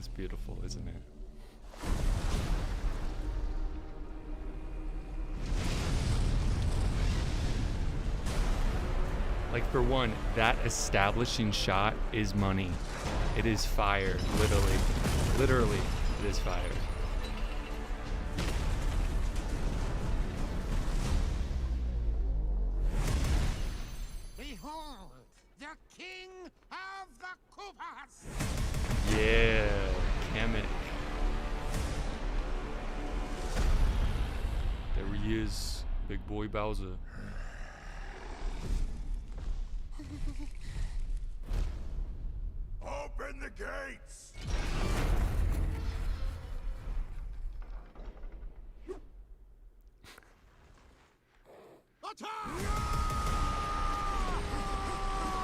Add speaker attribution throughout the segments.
Speaker 1: That's beautiful, isn't it? Like, for one, that establishing shot is money. It is fire, literally. Literally, it is fire.
Speaker 2: Behold, the king of the Koopas!
Speaker 1: Yeah, Kamek. There he is, big boy Bowser.
Speaker 3: Open the gates!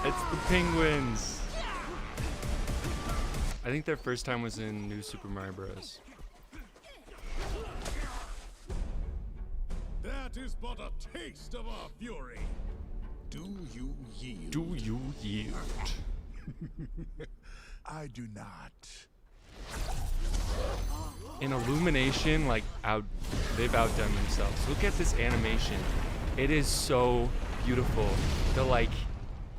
Speaker 1: It's the penguins. I think their first time was in New Super Mario Bros.
Speaker 3: That is but a taste of our fury. Do you yield?
Speaker 1: Do you yield?
Speaker 3: I do not.
Speaker 1: In Illumination, like, they've outdone themselves. Look at this animation. It is so beautiful. The, like,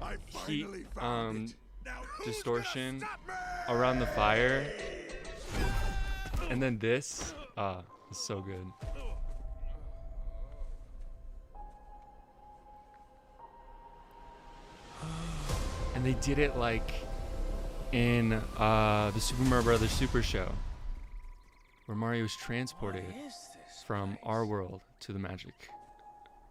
Speaker 3: I
Speaker 1: heat
Speaker 3: finally found it. Now who's
Speaker 1: distortion
Speaker 3: gonna stop me?
Speaker 1: around the fire. And then this, it's so good. And they did it like in the Super Mario Brothers Super Show, where Mario is transported from our world to the magic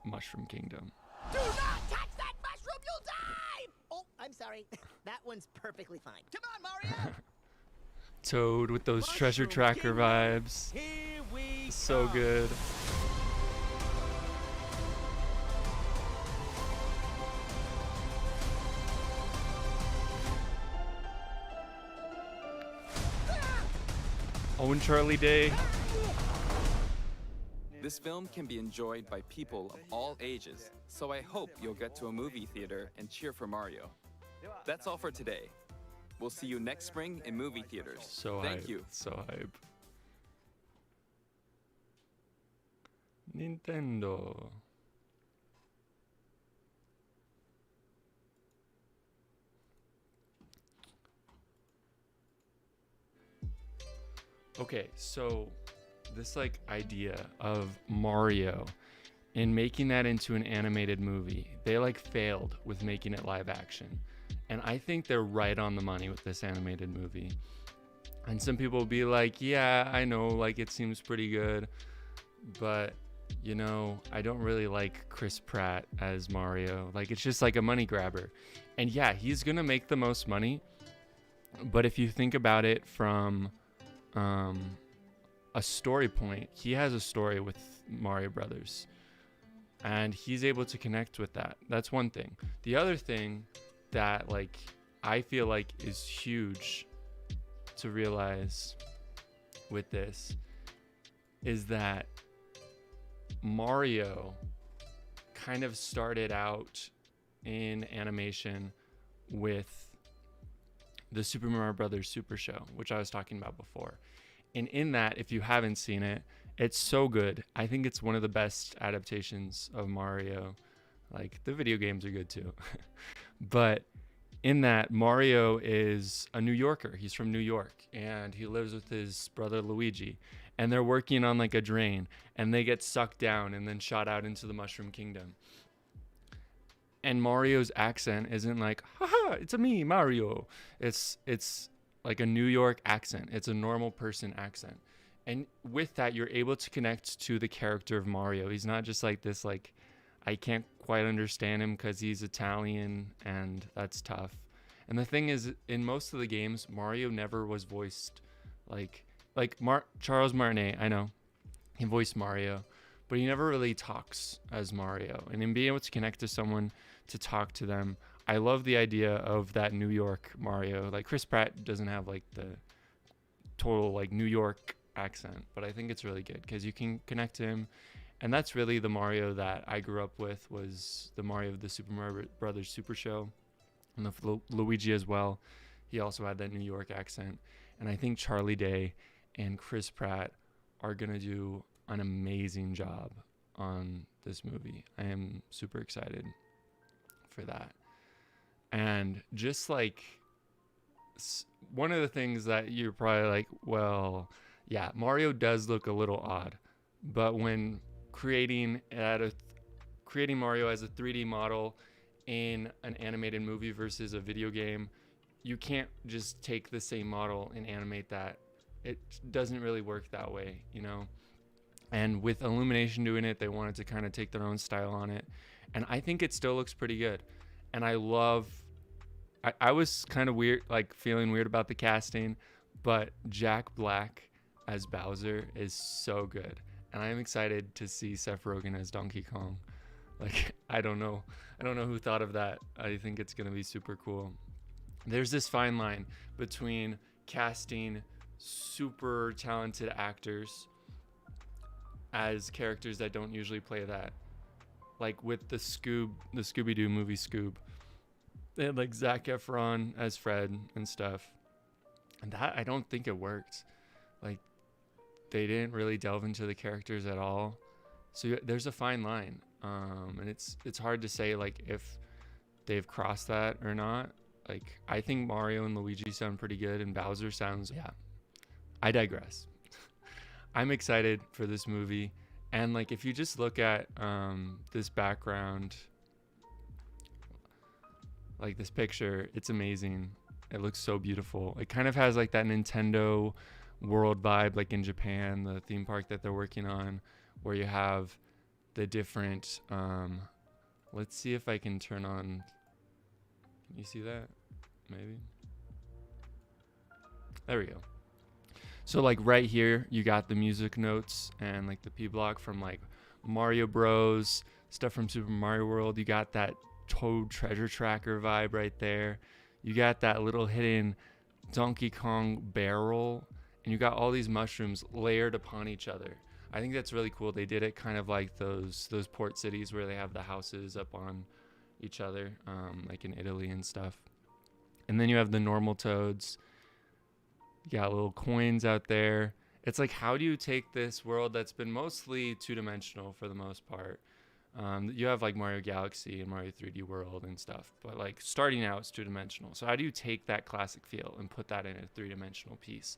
Speaker 1: Mushroom Kingdom.
Speaker 4: Do not touch that mushroom, you'll die! Oh, I'm sorry. That one's perfectly fine. Come on, Mario!
Speaker 1: Toad with those treasure tracker vibes.
Speaker 4: Here we
Speaker 1: So
Speaker 4: come.
Speaker 1: good. Owen Charlie Day.
Speaker 5: This film can be enjoyed by people of all ages, so I hope you'll get to a movie theater and cheer for Mario. That's all for today. We'll see you next spring in movie theaters.
Speaker 1: So
Speaker 5: Thank
Speaker 1: hype.
Speaker 5: you.
Speaker 1: So hype. Nintendo. Okay, so this like idea of Mario and making that into an animated movie, they like failed with making it live action. And I think they're right on the money with this animated movie. And some people will be like, yeah, I know, like it seems pretty good, but you know, I don't really like Chris Pratt as Mario. Like it's just like a money grabber. And yeah, he's gonna make the most money. But if you think about it from a story point, he has a story with Mario Brothers, and he's able to connect with that. That's one thing. The other thing that like I feel like is huge to realize with this is that Mario kind of started out in animation with the Super Mario Brothers Super Show, which I was talking about before. And in that, if you haven't seen it, it's so good. I think it's one of the best adaptations of Mario. Like, the video games are good too. But in that, Mario is a New Yorker. He's from New York, and he lives with his brother Luigi. And they're working on like a drain, and they get sucked down and then shot out into the Mushroom Kingdom. And Mario's accent isn't like, haha, it's a me, Mario. It's like a New York accent. It's a normal person accent. And with that, you're able to connect to the character of Mario. He's not just like this, like, I can't quite understand him because he's Italian and that's tough. And the thing is, in most of the games, Mario never was voiced like Charles Martinet, I know, he voiced Mario, but he never really talks as Mario. And in being able to connect to someone, to talk to them, I love the idea of that New York Mario. Like Chris Pratt doesn't have like the total like New York accent, but I think it's really good because you can connect to him. And that's really the Mario that I grew up with, was the Mario of the Super Mario Brothers Super Show, and the Luigi as well. He also had that New York accent. And I think Charlie Day and Chris Pratt are going to do an amazing job on this movie. I am super excited for that. And just like one of the things that you're probably like, well, yeah, Mario does look a little odd, but when creating Mario as a 3D model in an animated movie versus a video game, you can't just take the same model and animate that. It doesn't really work that way, you know? And with Illumination doing it, they wanted to kind of take their own style on it. And I think it still looks pretty good. And I was kind of weird, like feeling weird about the casting, but Jack Black as Bowser is so good. And I'm excited to see Seth Rogen as Donkey Kong. Like, I don't know who thought of that. I think it's going to be super cool. There's this fine line between casting super talented actors as characters that don't usually play that. Like with the Scooby-Doo movie Scoob. They had like Zac Efron as Fred and stuff. And that, I don't think it worked. Like, they didn't really delve into the characters at all. So there's a fine line. And it's hard to say like if they've crossed that or not. Like, I think Mario and Luigi sound pretty good, and Bowser sounds, yeah. I digress. I'm excited for this movie. And like, if you just look at this background, like this picture, it's amazing. It looks so beautiful. It kind of has like that Nintendo World vibe, like in Japan, the theme park that they're working on, where you have the different, let's see if I can turn on, can you see that? Maybe. There we go. So like right here, you got the music notes and like the P block from like Mario Bros, stuff from Super Mario World. You got that Toad Treasure Tracker vibe right there. You got that little hidden Donkey Kong barrel, and you got all these mushrooms layered upon each other. I think that's really cool. They did it kind of like those port cities where they have the houses up on each other, like in Italy and stuff. And then you have the normal toads. You got little coins out there. It's like, how do you take this world that's been mostly two-dimensional for the most part? You have like Mario Galaxy and Mario 3D World and stuff, but like starting out it's two-dimensional. So how do you take that classic feel and put that in a three-dimensional piece?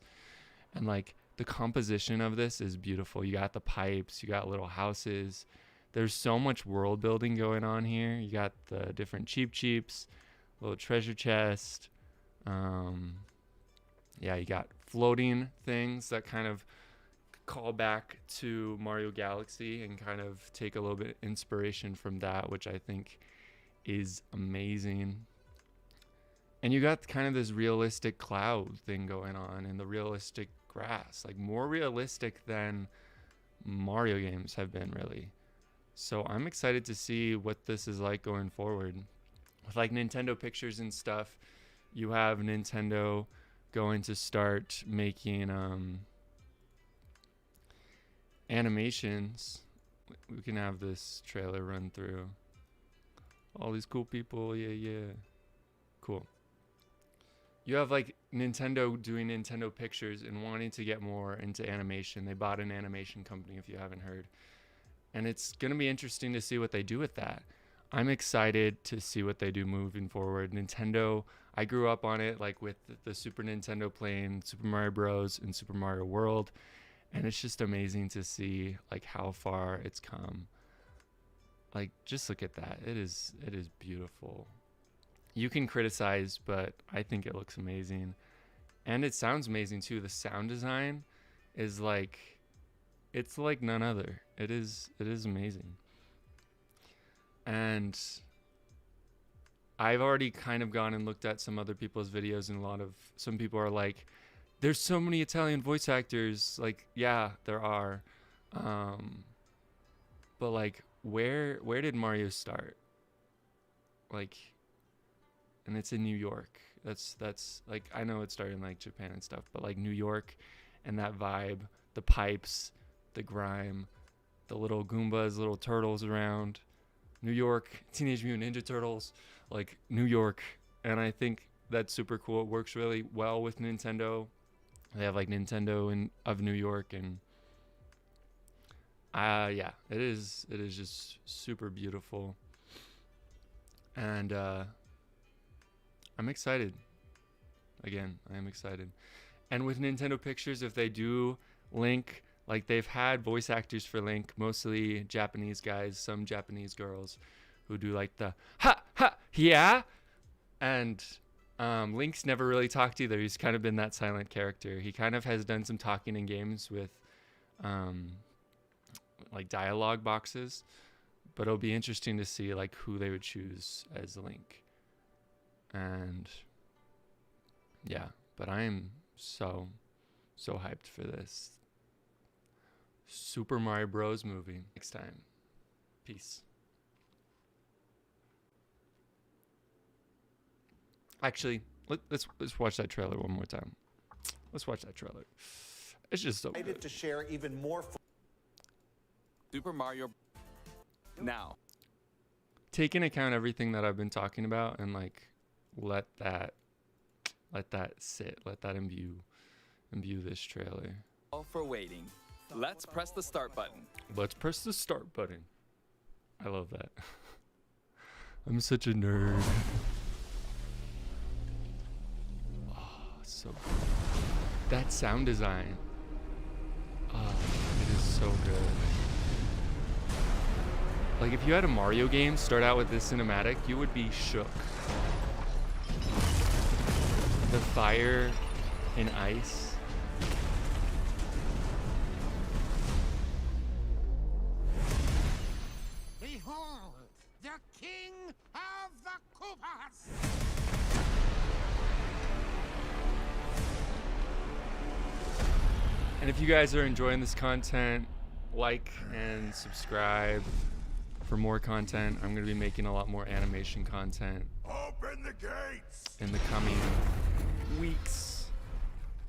Speaker 1: And like the composition of this is beautiful. You got the pipes, you got little houses. There's so much world building going on here. You got the different cheeps, little treasure chest. Yeah, you got floating things that kind of call back to Mario Galaxy and kind of take a little bit of inspiration from that, which I think is amazing. And you got kind of this realistic cloud thing going on and the realistic grass, like more realistic than Mario games have been, really. So I'm excited to see what this is like going forward. With like Nintendo pictures and stuff, you have Nintendo going to start making animations. We can have this trailer run through. All these cool people, yeah. Cool. You have like Nintendo doing Nintendo pictures and wanting to get more into animation. They bought an animation company, if you haven't heard. And it's going to be interesting to see what they do with that. I'm excited to see what they do moving forward. Nintendo, I grew up on it, like with the Super Nintendo playing Super Mario Bros. And Super Mario World. And it's just amazing to see like how far it's come. Like, just look at that. It is beautiful. You can criticize, but I think it looks amazing. And it sounds amazing too. The sound design is like, it's like none other. It is amazing. And I've already kind of gone and looked at some other people's videos, and some people are like, there's so many Italian voice actors. Like, yeah, there are. But like, where did Mario start? Like, and it's in New York. That's like, I know it started in like Japan and stuff, but like New York and that vibe, the pipes, the grime, the little Goombas, little turtles around. New York, Teenage Mutant Ninja Turtles, like New York. And I think that's super cool. It works really well with Nintendo. They have like Nintendo of New York, and yeah, it is just super beautiful. And I'm excited. Again, I am excited. And with Nintendo Pictures, if they do Link, like they've had voice actors for Link, mostly Japanese guys, some Japanese girls who do like the ha ha yeah. And Link's never really talked either. He's kind of been that silent character. He kind of has done some talking in games with like dialogue boxes, but it'll be interesting to see like who they would choose as Link. And yeah, but I am so hyped for this Super Mario Bros. Movie. Next time. Peace. Actually, let's watch that trailer one more time. Let's watch that trailer. It's just so good.
Speaker 6: To share even more.
Speaker 5: Super Mario now.
Speaker 1: Take into account everything that I've been talking about and like let that sit, let that imbue this trailer.
Speaker 5: All for waiting. Let's press the start button.
Speaker 1: Let's press the start button. I love that. I'm such a nerd. Oh, so good. That sound design. Oh, it is so good. Like if you had a Mario game start out with this cinematic, you would be shook. The fire and ice.
Speaker 2: Behold, the king of the Koopas!
Speaker 1: And if you guys are enjoying this content, like and subscribe for more content. I'm going to be making a lot more animation content
Speaker 3: Open the gates!
Speaker 1: in the coming weeks.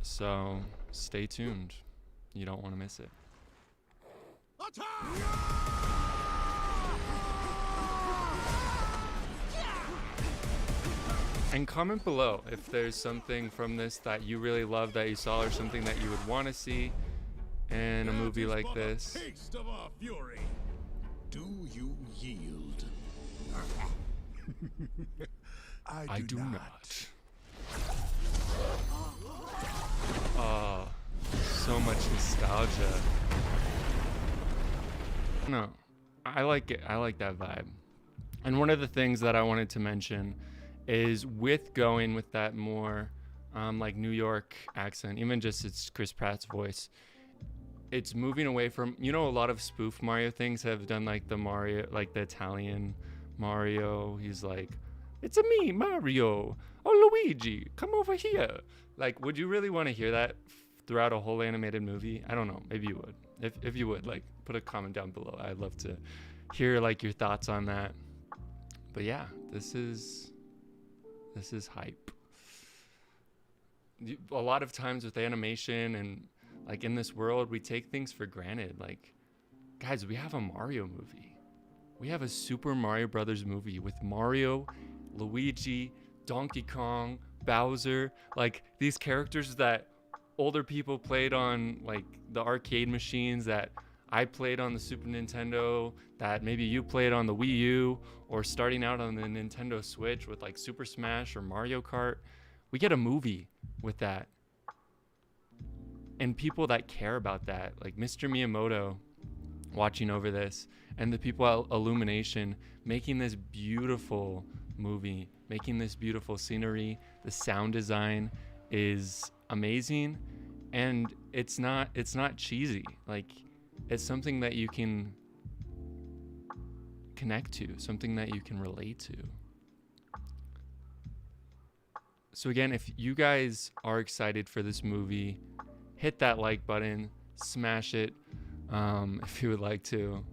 Speaker 1: So stay tuned. You don't want to miss it. And comment below if there's something from this that you really love that you saw, or something that you would want to see in a movie like this.
Speaker 3: Taste of our fury. Do you yield?
Speaker 1: I do not. Oh, so much nostalgia. No, I like it. I like that vibe. And one of the things that I wanted to mention is with going with that more like New York accent, even just it's Chris Pratt's voice, it's moving away from, you know, a lot of spoof Mario things have done like the Mario, like the Italian Mario. He's like, it's a me, Mario. Oh, Luigi, come over here. Like, would you really want to hear that throughout a whole animated movie? I don't know. Maybe you would. If you would, like, put a comment down below. I'd love to hear like your thoughts on that. But yeah, this is hype. A lot of times with animation and like in this world, we take things for granted. Like, guys, we have a Mario movie. We have a Super Mario Brothers movie with Mario, Luigi, Donkey Kong, Bowser, like these characters that older people played on like the arcade machines, that I played on the Super Nintendo, that maybe you played on the Wii U, or starting out on the Nintendo Switch with like Super Smash or Mario Kart. We get a movie with that. And people that care about that, like Mr. Miyamoto watching over this, and the people at Illumination making this beautiful movie, making this beautiful scenery. The sound design is amazing, and it's not cheesy. Like, it's something that you can connect to, something that you can relate to. So again, if you guys are excited for this movie, hit that like button, smash it if you would like to.